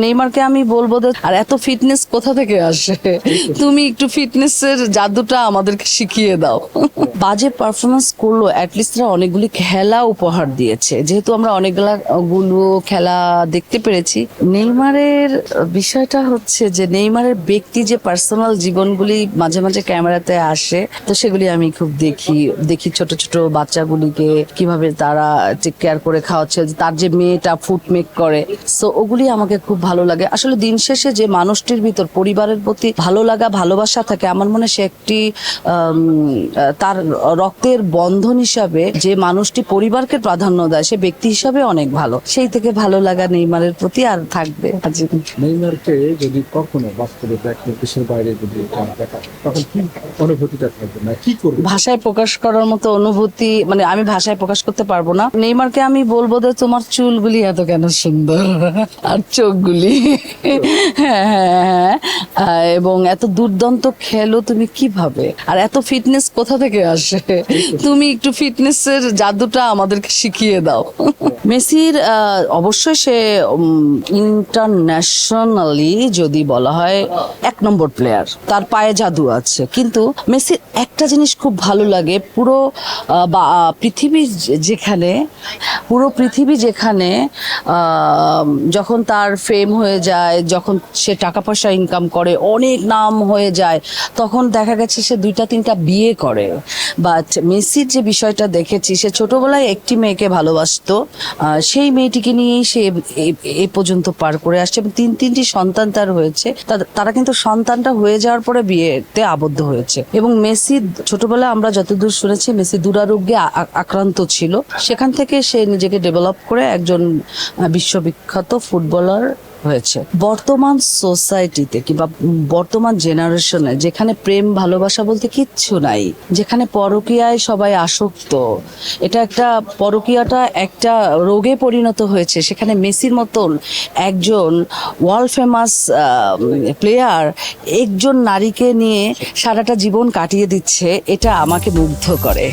নেইমারকে আমি বলবো যে আর এত ফিটনেস কোথা থেকে আসে? তুমি একটু ফিটনেসের জাদুটা আমাদেরকে শিখিয়ে দাও। বাজে পারফরমেন্স করলো, অ্যাটলিস্ট অনেকগুলি খেলা উপহার দিয়েছে, যেহেতু আমরা অনেকগুলো খেলা দেখতে পেরেছি। নেইমারের বিষয়টা হচ্ছে যে নেইমারের ব্যক্তি যে পার্সোনাল জীবনগুলি মাঝে মাঝে ক্যামেরাতে আসে, তো সেগুলি আমি খুব দেখি ছোট ছোট বাচ্চাগুলিকে কিভাবে তারা টেক কেয়ার করে খাওয়াচ্ছে, তার যে মেয়েটা ফুড মেক করে, সো ওগুলি আমাকে খুব ভালো লাগে। আসলে দিন শেষে যে মানুষটির ভিতর পরিবারের প্রতি ভালো লাগা ভালোবাসা থাকে, আমার মনে হয় সে একটি তার রক্তের বন্ধন হিসাবে যে মানুষটি পরিবারকে প্রাধান্য দেয়, সে ব্যক্তি হিসাবে অনেক ভালো। সেই থেকে ভালো লাগা নেইমারের প্রতি আর থাকবে। নেইমারকে যদি কখনো বাস্তবে দেশের বাইরে যদি দেখা, তখন কি অনুভূতিটা থাকবে না, কি করবে? ভাষায় প্রকাশ করার মতো অনুভূতি, মানে আমি ভাষায় প্রকাশ করতে পারবো না। নেইমারকে আমি বলবো যে তোমার চুলগুলি এত কেন সুন্দর, আর চোখগুলি, হ্যাঁ হ্যাঁ হ্যাঁ, এবং এত দুর্দান্ত খেলো তুমি কিভাবে, আর এত ফিটনেস কোথা থেকে আসে? তুমি একটু ফিটনেসের জাদুটা আমাদেরকে শিখিয়ে দাও। মেসির অবশ্যই সে ইন্টারন্যাশনালি যদি বলা হয় 1 নম্বর প্লেয়ার, তার পায়ে জাদু আছে। কিন্তু মেসির একটা জিনিস খুব ভালো লাগে, পুরো পৃথিবী যেখানে যখন তার ফেম হয়ে যায়, যখন সে টাকা পয়সা ইনকাম করে, অনেক নাম হয়ে যায়, তখন দেখা গেছে সে 2-3টা বিয়ে করে। বাট মেসির যে বিষয়টা দেখেছি, সে ছোটবেলায় একটি মেয়েকে ভালোবাসতো, সেই মেয়েটিকে নিয়েই সে এই পর্যন্ত পার করে আসছে, এবং 3টি সন্তান তার হয়েছে। তারা কিন্তু সন্তানটা হয়ে যাওয়ার পরে বিয়েতে আবদ্ধ হয়েছে। এবং মেসি ছোটবেলায় আমরা যতদূর শুনেছি, মেসি দুরারোগ্যে আক্রান্ত ছিল, সেখান থেকে সে নিজেকে ডেভেলপ করে একজন বিশ্ববিখ্যাত ফুটবলার হয়েছে। বর্তমান সোসাইটিতে কিংবা বর্তমান জেনারেশনে যেখানে প্রেম ভালোবাসা বলতে কিচ্ছু নাই, যেখানে পরকীয়ায় সবাই আসক্ত, পরকীয়াটা একটা রোগে পরিণত হয়েছে, সেখানে মেসির মতন একজন ওয়ার্ল্ড ফেমাস প্লেয়ার একজন নারীকে নিয়ে সারাটা জীবন কাটিয়ে দিচ্ছে, এটা আমাকে মুগ্ধ করে।